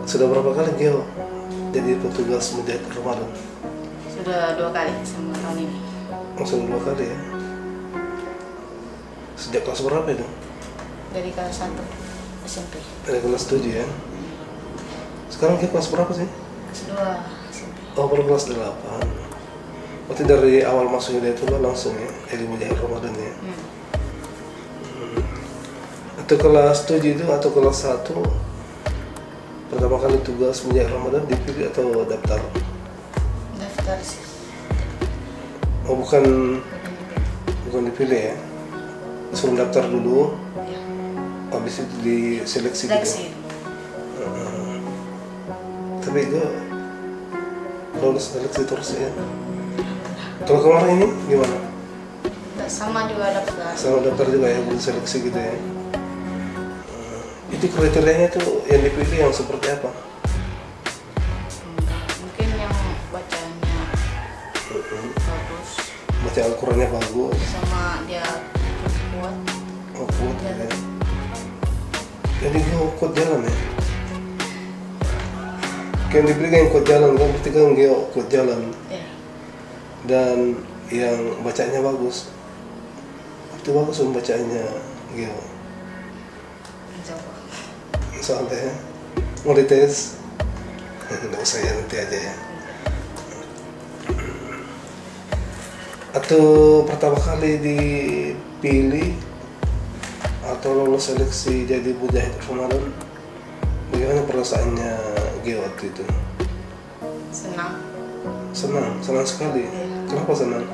Sudah berapa kali Gio jadi petugas menjahit Ramadan? Sudah 2 kali sama tahun ini. Sudah 2 kali ya. Sejak kelas berapa itu? Dari kelas 1 SMP. Dari kelas 7 ya. Sekarang Gio kelas berapa sih? Kelas 2 SMP. Oh, baru kelas 8. Berarti dari awal masuknya itu lah langsung ya, jadi menjahit Ramadan ya. Atau kelas 7 itu atau kelas 1 pertama kali tugas menjahit Ramadan dipilih atau daftar? Daftar sih. Oh, bukan dipilih ya. Suruh daftar dulu. Ya. Habis itu diseleksi Seleksi. gitu. Tapi gue lolos seleksi terus ya. Kalau kemarin ini gimana? Sama juga daftar. Sama daftar juga ya, belum seleksi gitu ya. Itu kriterianya tuh yang dipilih yang seperti apa? Mungkin yang bacanya bagus, Baca Al-Qurannya bagus, sama dia kuat. oh, kuat ya. Jadi gue kuat jalan ya. Kan dipilih yang kuat jalan kan, berarti kan dia kuat jalan. Ya. Dan yang bacanya bagus. Itu bagus bacanya Gio. Coba. Santai ya. Mau dites? Nggak usah ya, nanti aja ya. Atau pertama kali dipilih atau lolos seleksi jadi mujahid Ramadan, bagaimana perasaannya Gio waktu itu? Senang. Senang sekali. Kenapa senang?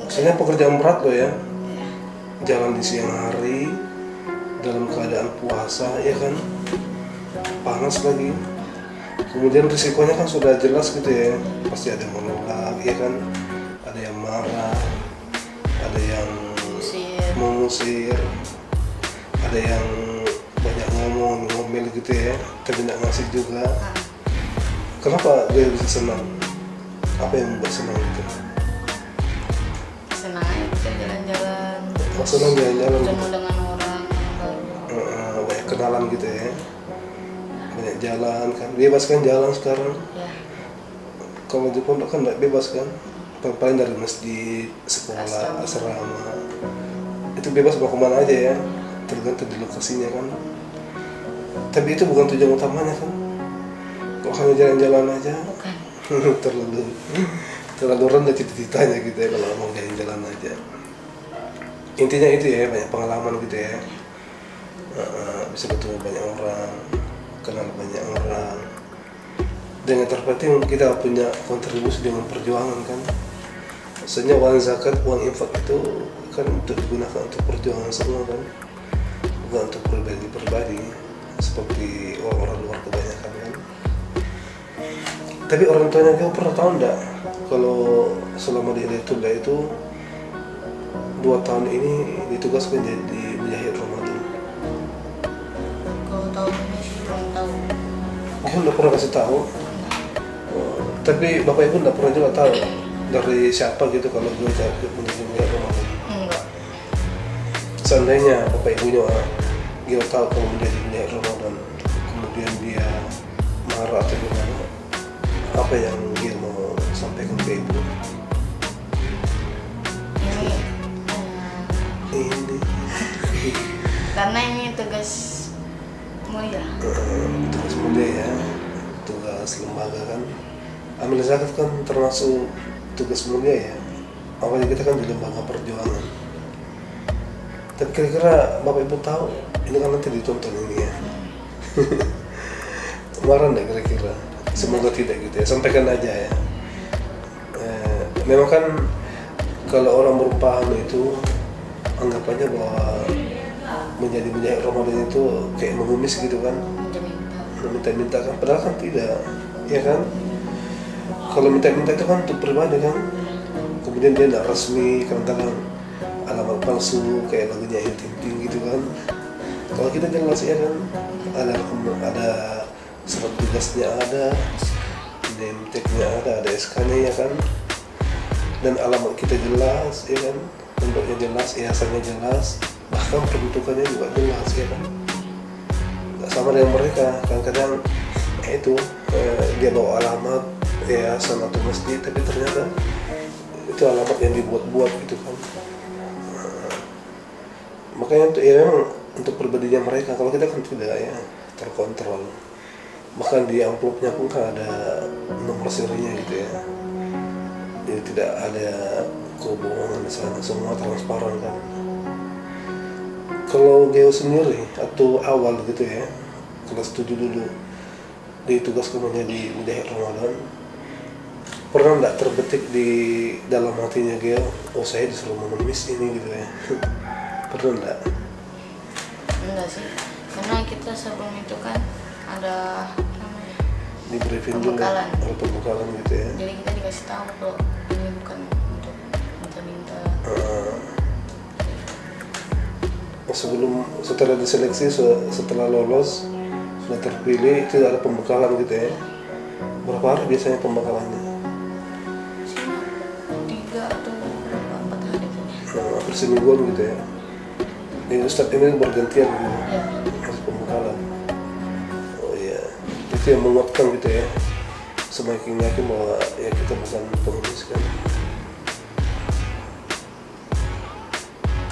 Soalnya pekerjaan berat loh ya. Jalan di siang hari dalam keadaan puasa ya kan, panas lagi. Kemudian risikonya kan sudah jelas gitu ya, pasti ada yang menolak ya kan, ada yang marah, ada yang mengusir, ada yang banyak ngomel gitu ya, tapi nggak ngasih juga. Kenapa gue bisa senang? Apa yang membuat senang gitu? Senang aja bisa jalan-jalan. Oh, senang jalan-jalan Ketemu gitu. dengan orang baru. Banyak kenalan gitu ya, banyak jalan kan, bebas kan jalan sekarang. Ya. Kalau di pondok kan nggak bebas kan, paling dari masjid, sekolah, asrama itu bebas mau kemana aja ya, tergantung di lokasinya kan. Tapi itu bukan tujuan utamanya kan, kalau hanya jalan-jalan aja Bukan. terlalu rendah cita-citanya gitu ya kalau mau jalan-jalan aja. Intinya itu ya, banyak pengalaman gitu ya. Bisa ketemu banyak orang, kenal banyak orang, dan yang terpenting kita punya kontribusi dengan perjuangan kan. Maksudnya uang zakat, uang infak itu kan untuk digunakan untuk perjuangan semua kan, bukan untuk pribadi seperti orang-orang luar kebanyakan kan. Tapi orang tuanya dia pernah tahu enggak kalau selama di Hidayatullah itu 2 tahun ini ditugaskan jadi mujahid Ramadan? Kalau tahun ini sih belum tahu. Dia udah pernah kasih tahu. Tapi bapak ibu nggak pernah juga tahu dari siapa gitu kalau gue jadi mujahid Ramadan. Enggak. Seandainya bapak ibunya dia tahu kalau menjadi mujahid Ramadan, kemudian dia marah atau gimana, apa yang dia mau sampaikan ke ibu? Ini Karena ini tugas mulia. tugas mulia ya, tugas lembaga kan. Amil zakat kan termasuk tugas mulia ya, awalnya kita kan di lembaga perjuangan. Tapi kira-kira bapak ibu tahu ini kan nanti ditonton ini ya. Marah nggak kira-kira? Semoga tidak gitu ya, sampaikan aja ya. Memang kan kalau orang berpaham itu anggapannya bahwa menjadi mujahid Ramadan itu kayak mengemis gitu kan, minta-minta kan, padahal kan tidak, ya kan? Kalau minta-minta itu kan untuk pribadi kan, kemudian dia tidak resmi, kadang-kadang alamat palsu kayak lagunya Ayu Ting Ting gitu kan. Kalau kita jelas ya kan, ada surat tugasnya, ada DMT-nya, ada SK-nya ya kan, dan alamat kita jelas ya kan, bentuknya jelas, yayasannya jelas, bahkan peruntukannya juga jelas ya kan. Nggak sama dengan mereka. Kadang-kadang itu dia bawa alamat yayasan atau masjid, tapi ternyata itu alamat yang dibuat-buat gitu kan. Makanya untuk ya memang untuk pribadinya mereka, kalau kita kan tidak ya terkontrol. Bahkan di amplopnya pun kan ada nomor serinya gitu ya. Jadi tidak ada kebohongan di sana, semua transparan kan. Kalau Geo sendiri atau awal gitu ya, kelas 7 dulu ditugaskan menjadi mujahid Ramadan, pernah nggak terbetik di dalam hatinya Geo, oh saya disuruh mengemis ini gitu ya? Pernah nggak? Enggak sih, karena kita sebelum itu kan ada namanya Di briefing dulu, pembekalan. ada pembekalan gitu ya. Jadi kita dikasih tahu kalau ini bukan untuk minta-minta. Sebelum setelah diseleksi, setelah lolos, sudah terpilih, itu ada pembekalan gitu ya. Berapa hari biasanya pembekalannya? Cuma 3 atau 4 hari saja. Hampir semingguan gitu ya. Ini Ustadz ini bergantian gitu, Ya. harus pembekalan. Oh iya, itu yang menguatkan gitu ya. Semakin yakin bahwa ya kita bukan pengemis kan.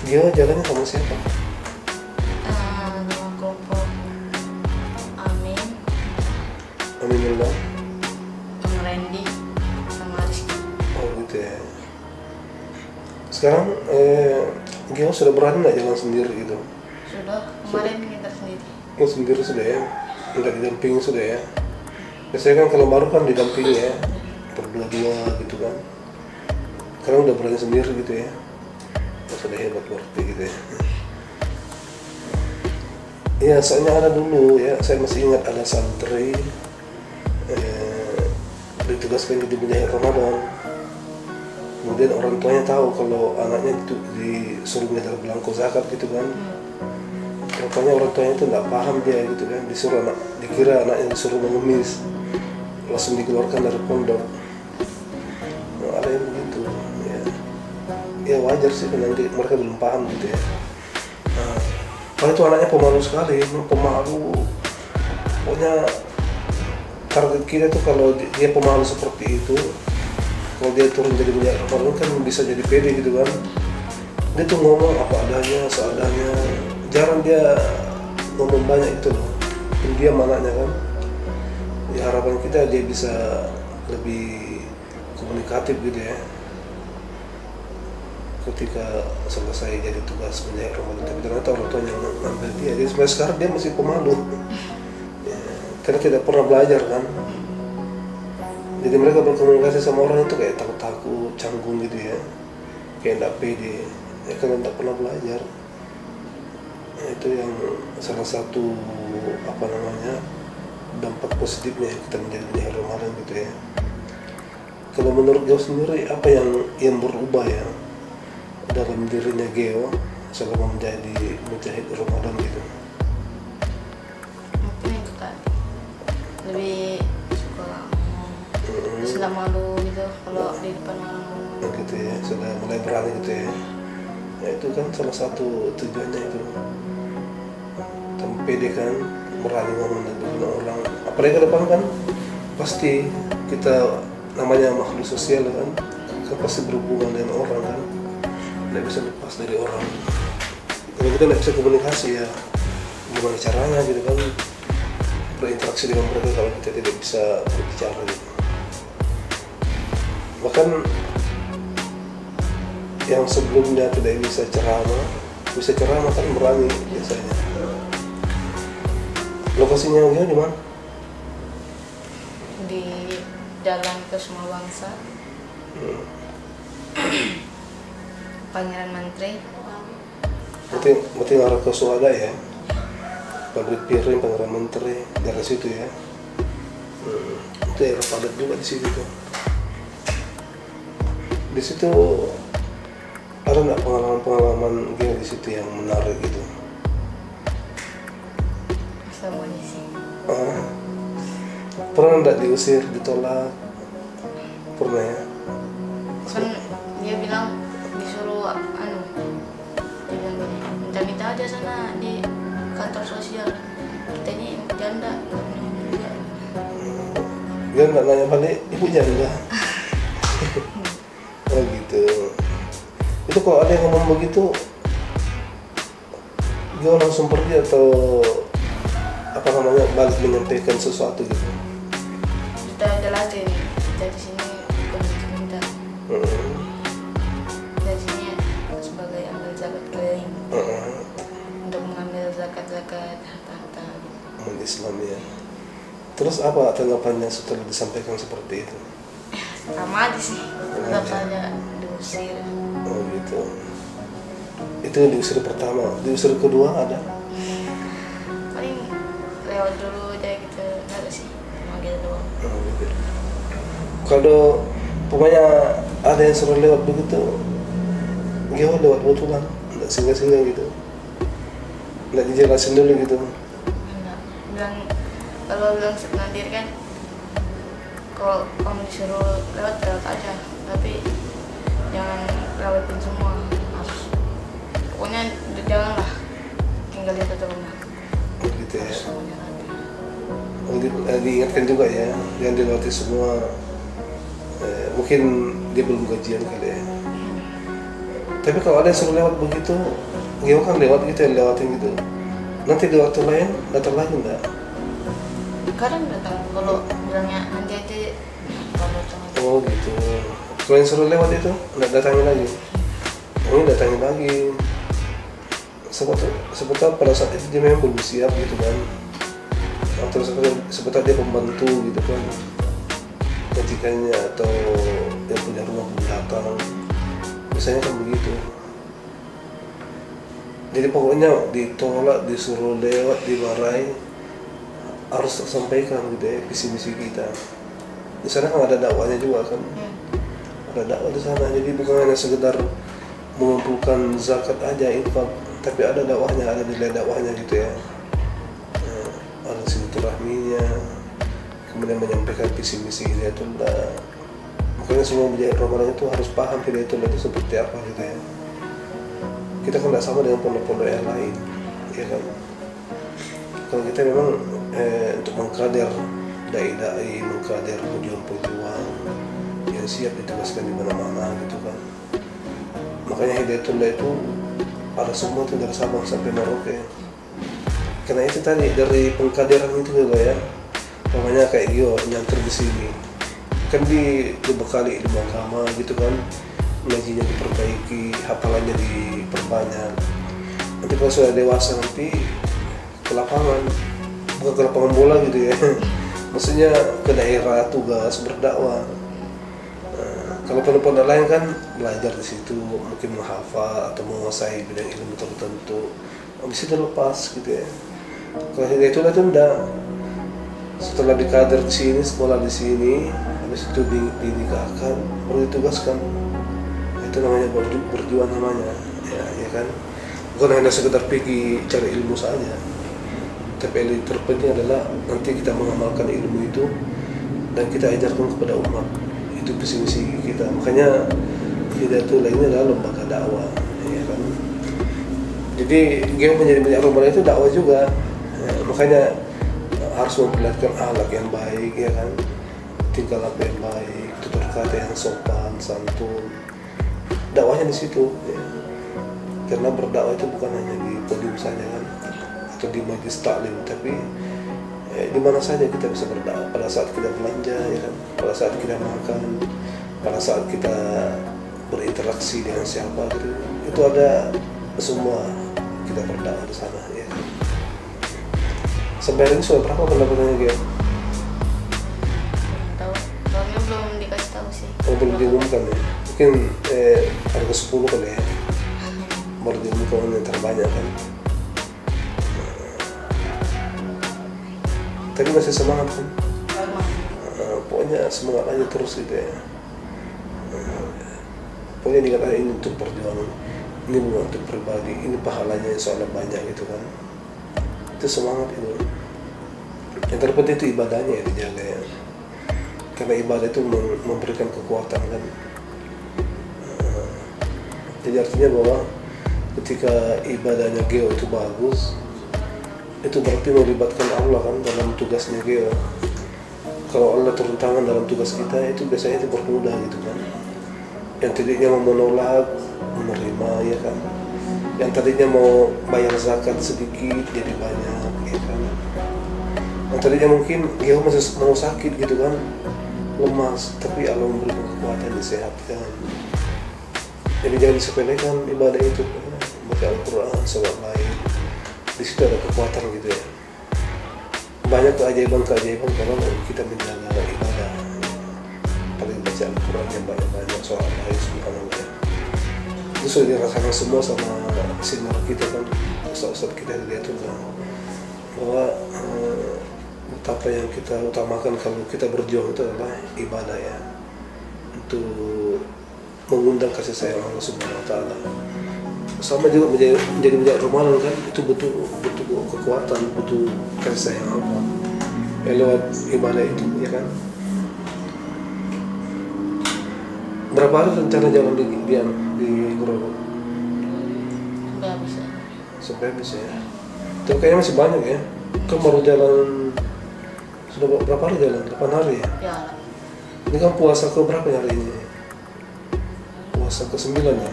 Dia jalannya sama siapa? Nama kelompok Amin, Aminullah. sama Randy, sama Rizky. Oh gitu ya. Sekarang Gio sudah berani nggak jalan sendiri gitu? Sudah kemarin kita sendiri. Oh sendiri sudah ya? Nggak didampingi sudah ya? Biasanya kan kalau baru kan didampingi ya, berdua-dua gitu kan. Sekarang udah berani sendiri gitu ya? Oh, sudah hebat berarti gitu ya. Iya, soalnya ada dulu ya, saya masih ingat ada santri ditugaskan jadi mujahid Ramadan. Kemudian orang tuanya tahu kalau anaknya itu disuruh nyetor belangko zakat gitu kan. Rupanya orang tuanya itu nggak paham dia gitu kan, dikira anaknya disuruh mengemis, langsung dikeluarkan dari pondok. Nah, ada yang begitu ya. Ya wajar sih kan, nanti mereka belum paham gitu ya. Nah, kalau itu anaknya pemalu sekali, pemalu. Pokoknya target kita tuh kalau dia pemalu seperti itu, kalau dia turun jadi mujahid Ramadan kan bisa jadi pede gitu kan. Dia tuh ngomong apa adanya, seadanya, jarang dia ngomong banyak gitu loh. Dia mananya kan. Ya harapan kita dia bisa lebih komunikatif gitu ya. Ketika selesai jadi tugas mujahid Ramadan, tapi ternyata orang tuanya ngambil dia. Jadi sampai sekarang dia masih pemalu. Ya, karena tidak pernah belajar kan. Jadi mereka berkomunikasi sama orang itu kayak takut-takut, canggung gitu ya, kayak tidak pede, ya karena tidak pernah belajar. Nah, itu yang salah satu dampak positifnya kita menjadi mujahid Ramadan gitu ya. Kalau menurut Geo sendiri apa yang berubah ya dalam dirinya Geo selama menjadi mujahid Ramadan gitu? Mungkin itu tadi lebih suka ngomong, sudah malu gitu kalau di depan orang ngomong. Nah, gitu ya, sudah mulai berani gitu ya. Ya itu kan salah satu tujuannya itu. Pede kan, berani ngomong di depan orang. Apalagi ke depan kan pasti kita namanya makhluk sosial kan pasti berhubungan dengan orang kan, tidak bisa lepas dari orang. Kalau kita tidak bisa komunikasi ya gimana caranya gitu kan, berinteraksi dengan mereka kalau kita tidak bisa berbicara gitu. Bahkan yang sebelumnya tidak bisa ceramah kan berani biasanya. Lokasinya di mana? Di Jalan Kusuma Bangsa, Pangeran Mantri. Berarti ngarah ke Suada ya, pabrik piring Pangeran Menteri dari situ ya. Itu daerah padat juga di situ tuh. Di situ ada nggak pengalaman Geo di situ yang menarik gitu? Semuanya sih. Pernah nggak diusir, ditolak? Pernah ya? Kan dia bilang disuruh dia bilang gini, minta-minta aja sana di kantor sosial. kita ini janda nggak punya umur juga. Dia nggak nanya balik, ibu janda. Oh gitu. Itu kalau ada yang ngomong begitu, dia langsung pergi atau apa namanya balik menyampaikan sesuatu gitu. Kita jelasin kita di sini bukan minta. Kita di sini sebagai ambil zakat keliling untuk mengambil zakat-zakat harta-harta. Umat Islam ya. Terus apa tanggapannya setelah disampaikan seperti itu? Sama aja sih, tetap saja diusir. Oh gitu. Itu diusir pertama, diusir kedua ada? Paling lewat dulu aja gitu, nggak ada sih, manggil doang. Oh, gitu. Kalau pokoknya ada yang suruh lewat begitu, dia lewat betulan, nggak singgah-singgah gitu, nggak dijelasin dulu gitu. Enggak, bilang kalau bilang nanti kan, kalau kamu disuruh lewat aja, tapi jangan lewatin semua, harus pokoknya janganlah tinggal di satu rumah. Oh, gitu ya. Harus semuanya nanti. Diingatkan juga ya, jangan dilewati semua. Mungkin dia belum gajian kali ya. Tapi kalau ada yang suruh lewat begitu, dia kan lewat gitu ya, lewatin gitu. Nanti di waktu lain datang lagi enggak? Kadang datang, kalau bilangnya nanti aja kalau datang aja. Oh gitu. Kalau yang suruh lewat itu enggak datangin lagi. Oh datangin lagi. Sebetulnya pada saat itu dia memang belum siap gitu kan. Atau sebetulnya dia pembantu gitu kan, majikannya atau yang punya rumah belakang, biasanya kan begitu. Jadi pokoknya ditolak, disuruh lewat, dimarahi, harus tersampaikan gitu ya visi-misi kita. Di sana kan ada dakwahnya juga kan, ada dakwah di sana. Jadi bukan hanya sekedar mengumpulkan zakat aja, infak, tapi ada dakwahnya, ada nilai dakwahnya gitu ya. Ada silaturahminya, kemudian menyampaikan visi misi Hidayatullah. Makanya semua belajar Ramadan itu harus paham Hidayatullah itu seperti apa gitu ya. Kita kan tidak sama dengan pondok-pondok yang lain, ya kan. Kalau kita memang untuk mengkader dai-dai, mengkader pejuang-pejuang yang siap ditugaskan di mana-mana gitu kan. Makanya Hidayatullah itu ada semua tuh dari Sabang sampai Merauke. Karena itu tadi dari pengkaderan itu juga ya, namanya kayak Gio nyanter di sini, kan dibekali ilmu agama gitu kan, ngajinya diperbaiki, hafalannya diperbanyak. Nanti kalau sudah dewasa nanti ke lapangan, bukan ke lapangan bola gitu ya, maksudnya ke daerah tugas berdakwah. Kalau pondok-pondok lain kan belajar di situ, mungkin menghafal atau menguasai bidang ilmu tertentu, habis itu lepas gitu ya. Kalau Hidayatullah itu enggak, setelah dikader di sini, sekolah di sini, habis itu dinikahkan, baru ditugaskan. Itu namanya berjuang namanya, ya kan. Bukan hanya sekedar pergi cari ilmu saja, tapi yang terpenting adalah nanti kita mengamalkan ilmu itu dan kita ajarkan kepada umat. Itu visi misi kita. Makanya Hidayatullah ini adalah lembaga dakwah, ya kan. Jadi yang menjadi banyak Ramadan itu dakwah juga. Makanya harus memperlihatkan akhlak yang baik, ya kan, tingkah laku yang baik, tutur kata yang sopan, santun. Dakwahnya di situ, ya. Karena berdakwah itu bukan hanya di podium saja kan, atau di majelis taklim, tapi di mana saja kita bisa berdakwah. Pada saat kita belanja, ya kan, pada saat kita makan, pada saat kita berinteraksi dengan siapa gitu, itu ada semua kita berdakwah di sana, ya kan. Sampai hari ini sudah berapa pendapatannya dia? Tahu, soalnya belum dikasih tahu sih. Oh, belum diumumkan ya? Mungkin harga 10 kali ya? Baru diumumkan yang terbanyak kan? Tapi masih semangat kan? Pokoknya semangat aja terus gitu ya. Pokoknya dikatakan ini untuk perjuangan, ini bukan untuk pribadi, ini pahalanya soalnya banyak gitu kan. Itu semangat itu. Yang terpenting itu ibadahnya yang dijaga ya. Karena ibadah itu memberikan kekuatan kan. Jadi artinya bahwa ketika ibadahnya Geo itu bagus, itu berarti melibatkan Allah kan dalam tugasnya dia. Kalau Allah turun tangan dalam tugas kita itu biasanya itu bermudah gitu kan. Yang tadinya mau menolak menerima ya kan. Yang tadinya mau bayar zakat sedikit jadi banyak ya kan. Yang tadinya mungkin dia masih mau sakit gitu kan, lemas, tapi Allah memberi kekuatan disehatkan. Jadi jangan disepelekan ibadah itu, baca Al-Quran, sholat lain, di situ ada kekuatan gitu ya. Banyak keajaiban kalau kita menjaga ibadah, paling baca Al-Quran yang banyak-banyak, sholat lain, subhanallah. Itu sudah dirasakan semua sama senior kita kan, ustaz-ustaz kita dia tuh bahwa betapa yang kita utamakan kalau kita berjuang itu adalah ibadah ya, untuk mengundang kasih sayang Allah Subhanahu Wa Taala. Sama juga menjadi Ramadan kan, itu butuh kekuatan, butuh kasih sayang Allah ya, lewat ibadah itu ya kan. Berapa hari rencana jalan di Grogol? Nggak bisa. Sampai habis ya. Tapi kayaknya masih banyak ya. Kan baru jalan, sudah berapa hari jalan? 8 hari ya? Ya. Ini kan puasa ke berapa hari ini? Puasa ke 9 ya?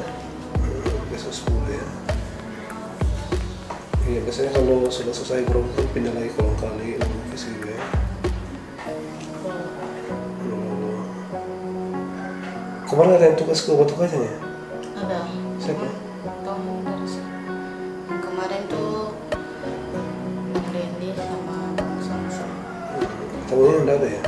Besok 10 ya. Iya, biasanya kalau sudah selesai Grogol kan pindah lagi ke Longkali, lalu ke sini ya. Kemarin ada yang tugas ke Batu Kacang ya? Ada. Siapa? Tahun dari sini. Kemarin tuh Bang Randy sama Bang Samsul. Tahun ini enggak ada ya?